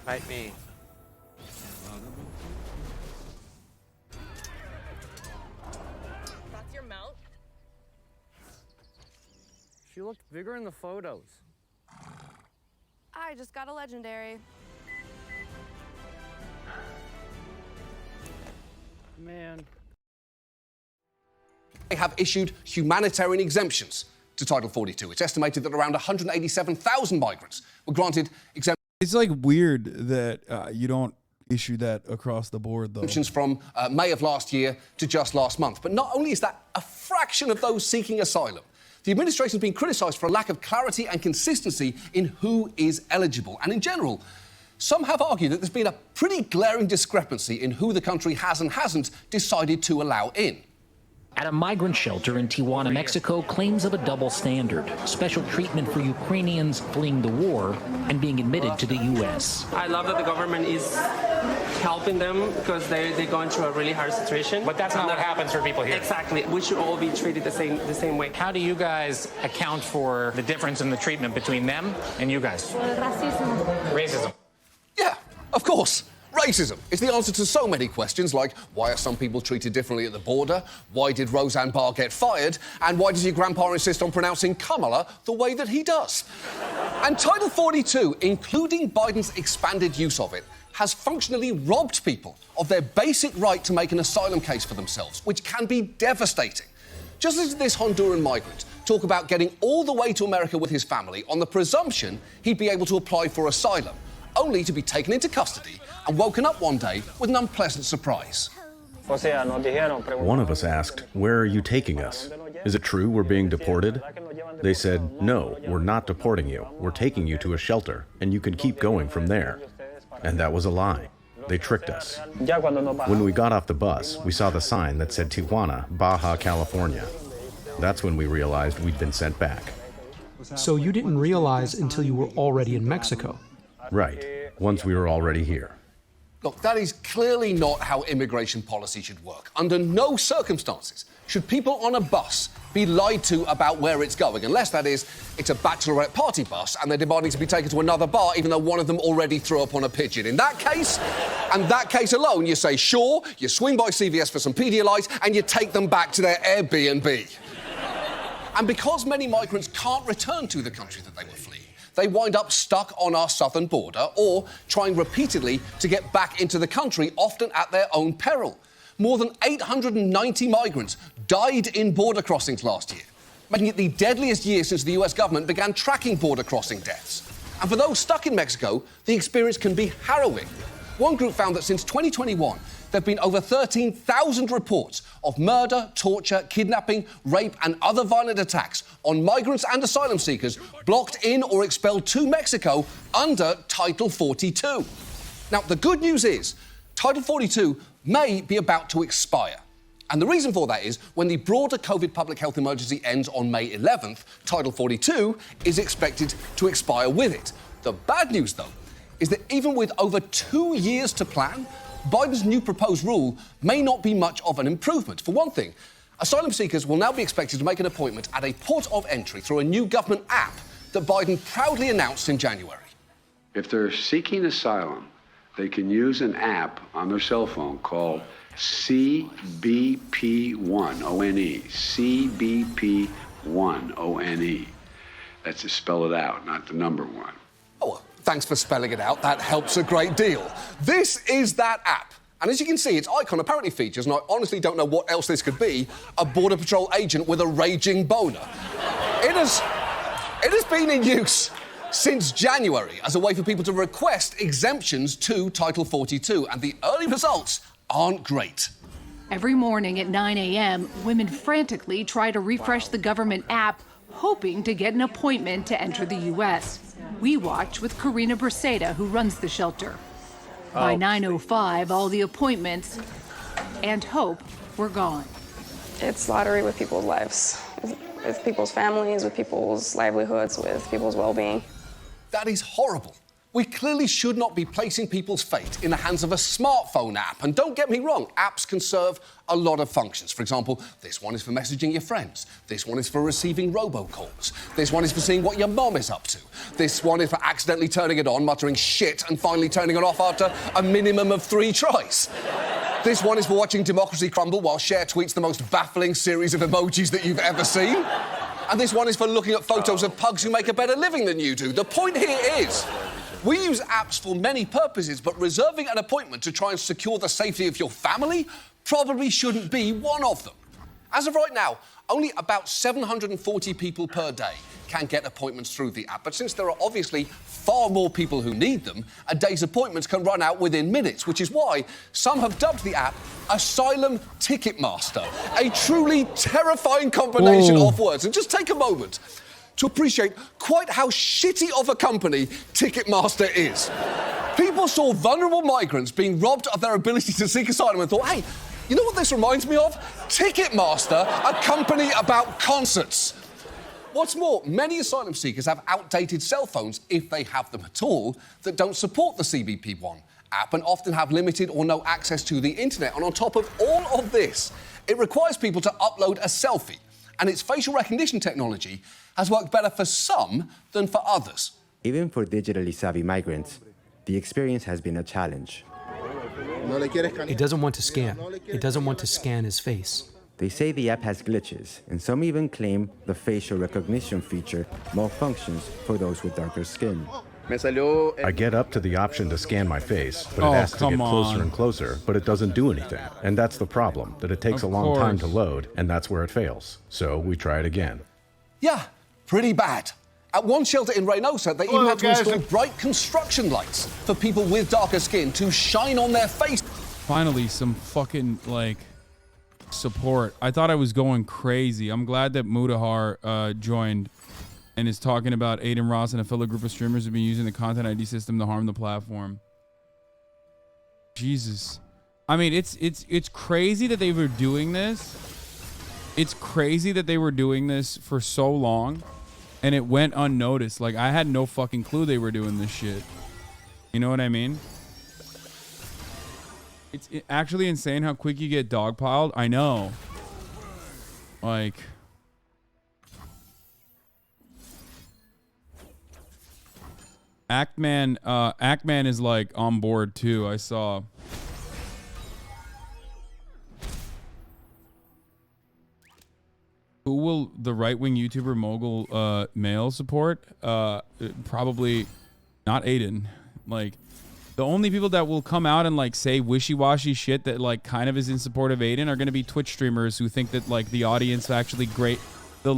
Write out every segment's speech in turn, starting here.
Fight me. That's your mount? She looked bigger in the photos. I just got a legendary. Man. They have issued humanitarian exemptions to Title 42. It's estimated that around 187,000 migrants were granted exemptions. It's like weird that you don't issue that across the board, though. From May of last year to just last month. But not only is that a fraction of those seeking asylum, the administration has been criticised for a lack of clarity and consistency in who is eligible. And in general, some have argued that there's been a pretty glaring discrepancy in who the country has and hasn't decided to allow in. At a migrant shelter in Tijuana, Mexico, claims of a double standard. Special treatment for Ukrainians fleeing the war and being admitted to the U.S. I love that the government is helping them because they're going through a really hard situation. But that's not what happens for people here. Exactly. We should all be treated the same way. How do you guys account for the difference in the treatment between them and you guys? Racism. Yeah, of course. Racism is the answer to so many questions like why are some people treated differently at the border, why did Roseanne Barr get fired, and why does your grandpa insist on pronouncing Kamala the way that he does? And Title 42, including Biden's expanded use of it, has functionally robbed people of their basic right to make an asylum case for themselves, which can be devastating. Just as this Honduran migrant talk about getting all the way to America with his family on the presumption he'd be able to apply for asylum, only to be taken into custody and woken up one day with an unpleasant surprise. One of us asked, "Where are you taking us? Is it true we're being deported?" They said, "No, we're not deporting you. We're taking you to a shelter, and you can keep going from there." And that was a lie. They tricked us. When we got off the bus, we saw the sign that said Tijuana, Baja California. That's when we realized we'd been sent back. So you didn't realize until you were already in Mexico? Right, once we were already here. Look, that is clearly not how immigration policy should work. Under no circumstances should people on a bus be lied to about where it's going, unless, that is, it's a bachelorette party bus and they're demanding to be taken to another bar even though one of them already threw up on a pigeon. In that case, and that case alone, you say, sure, you swing by CVS for some Pedialyte and you take them back to their Airbnb. And because many migrants can't return to the country that they were fleeing, they wind up stuck on our southern border or trying repeatedly to get back into the country, often at their own peril. More than 890 migrants died in border crossings last year, making it the deadliest year since the US government began tracking border crossing deaths. And for those stuck in Mexico, the experience can be harrowing. One group found that since 2021, there have been over 13,000 reports of murder, torture, kidnapping, rape and other violent attacks on migrants and asylum seekers blocked in or expelled to Mexico under Title 42. Now, the good news is Title 42 may be about to expire. And the reason for that is when the broader COVID public health emergency ends on May 11th, Title 42 is expected to expire with it. The bad news, though, is that even with over 2 years to plan, Biden's new proposed rule may not be much of an improvement. For one thing, asylum seekers will now be expected to make an appointment at a port of entry through a new government app that Biden proudly announced in January. If they're seeking asylum, they can use an app on their cell phone called CBP1, O-N-E, CBP1, O-N-E. That's to spell it out, not the number one. Oh, well, thanks for spelling it out. That helps a great deal. This is that app. And as you can see, its icon apparently features, and I honestly don't know what else this could be, a Border Patrol agent with a raging boner. It has been in use since January as a way for people to request exemptions to Title 42, and the early results aren't great. Every morning at 9 a.m., women frantically try to refresh the government app, hoping to get an appointment to enter the U.S. We watch with Karina Braceda, who runs the shelter. By 9:05, all the appointments and hope were gone. It's lottery with people's lives, with people's families, with people's livelihoods, with people's well-being. That is horrible. We clearly should not be placing people's fate in the hands of a smartphone app. And don't get me wrong, apps can serve a lot of functions. For example, this one is for messaging your friends. This one is for receiving robocalls. This one is for seeing what your mom is up to. This one is for accidentally turning it on, muttering shit, and finally turning it off after a minimum of 3 tries. This one is for watching democracy crumble while Cher tweets the most baffling series of emojis that you've ever seen. And this one is for looking at photos of pugs who make a better living than you do. The point here is, we use apps for many purposes, but reserving an appointment to try and secure the safety of your family probably shouldn't be one of them. As of right now, only about 740 people per day can get appointments through the app, but since there are obviously far more people who need them, a day's appointments can run out within minutes, which is why some have dubbed the app Asylum Ticketmaster, a truly terrifying combination of words. And just take a moment to appreciate quite how shitty of a company Ticketmaster is. People saw vulnerable migrants being robbed of their ability to seek asylum and thought, hey, you know what this reminds me of? Ticketmaster, a company about concerts. What's more, many asylum seekers have outdated cell phones, if they have them at all, that don't support the CBP1 app and often have limited or no access to the internet. And on top of all of this, it requires people to upload a selfie. And its facial recognition technology has worked better for some than for others. Even for digitally savvy migrants, the experience has been a challenge. It doesn't want to scan. It doesn't want to scan his face. They say the app has glitches, and some even claim the facial recognition feature malfunctions for those with darker skin. I get up to the option to scan my face, but it has to get closer and closer, but it doesn't do anything. And that's the problem, that it takes a long time to load, and that's where it fails. So we try it again. Yeah, pretty bad. At one shelter in Reynosa, they even had to install bright construction lights for people with darker skin to shine on their face. Finally, some fucking, like, support. I thought I was going crazy. I'm glad that Mudahar joined and is talking about Aiden Ross and a fellow group of streamers who've been using the content ID system to harm the platform. Jesus. I mean, it's crazy that they were doing this. It's crazy that they were doing this for so long and it went unnoticed. Like, I had no fucking clue they were doing this shit. You know what I mean? It's actually insane how quick you get dogpiled. I know. Like... Actman is like on board too. I saw. Who will the right-wing YouTuber mogul male support? Probably not Aiden. Like, the only people that will come out and like say wishy-washy shit that like kind of is in support of Aiden are going to be Twitch streamers who think that like the audience actually great. The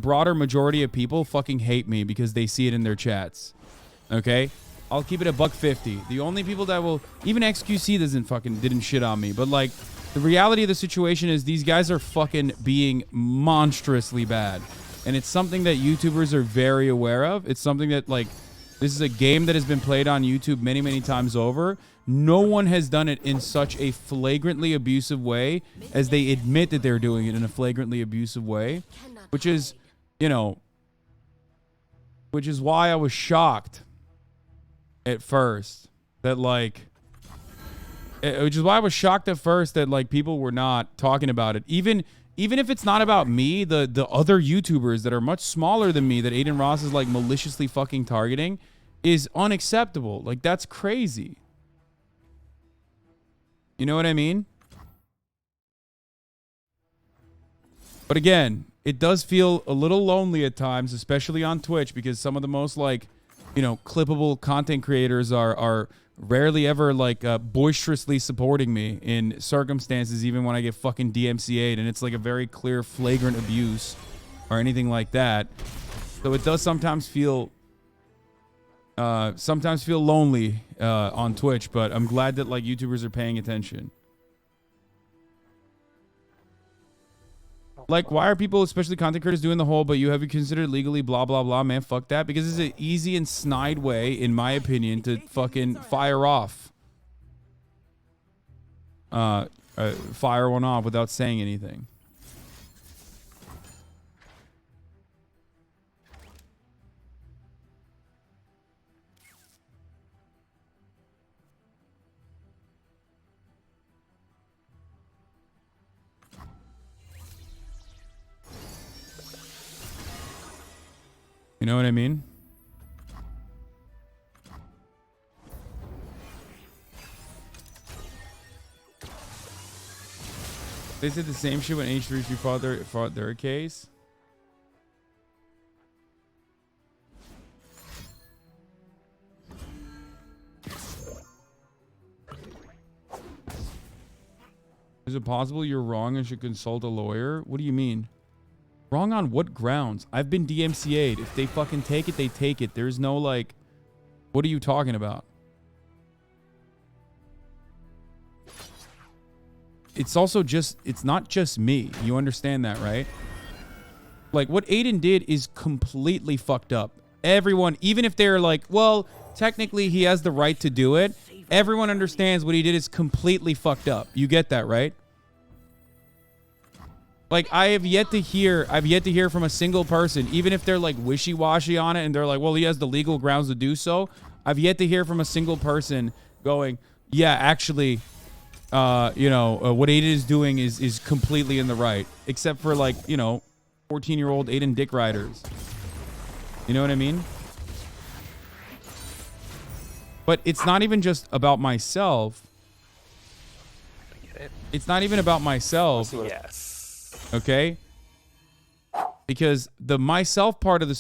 broader majority of people fucking hate me because they see it in their chats. Okay, I'll keep it a $1.50. The only people that will, even XQC didn't shit on me, but like the reality of the situation is these guys are fucking being monstrously bad, and it's something that YouTubers are very aware of. It's something that like this is a game that has been played on YouTube many, many times over. No one has done it in such a flagrantly abusive way as they admit that they're doing it in a flagrantly abusive way, which is, you know, which is why I was shocked at first that like which is why I was shocked at first that like people were not talking about it, even if it's not about me. The other YouTubers that are much smaller than me that Aiden Ross is like maliciously fucking targeting is unacceptable. Like, that's crazy. You know what I mean? But again, it does feel a little lonely at times, especially on Twitch, because some of the most like, you know, clippable content creators are rarely ever like boisterously supporting me in circumstances, even when I get fucking DMCA'd and it's like a very clear flagrant abuse or anything like that. So it does sometimes feel lonely on Twitch, but I'm glad that like YouTubers are paying attention. Like, why are people, especially content creators, doing the whole, but you have you considered legally blah, blah, blah? Man, fuck that. Because it's an easy and snide way, in my opinion, to fucking fire off. Fire one off without saying anything. know what I mean? They said the same shit when H3 fought their case. Is it possible you're wrong and should consult a lawyer? What do you mean? Wrong on what grounds? I've been DMCA'd. If they fucking take it, they take it. There's no like, what are you talking about? It's also just, it's not just me. You understand that, right? Like what Aiden did is completely fucked up. Everyone, even if they're like, well, technically he has the right to do it. Everyone understands what he did is completely fucked up. You get that, right? Like I've yet to hear from a single person, even if they're like wishy-washy on it and they're like, well, he has the legal grounds to do so. I've yet to hear from a single person going, yeah, actually, what Aiden is doing is completely in the right, except for like, 14-year-old Aiden dick riders. You know what I mean? But it's not even just about myself. It's not even about myself. Yes. Okay? Because the myself part of the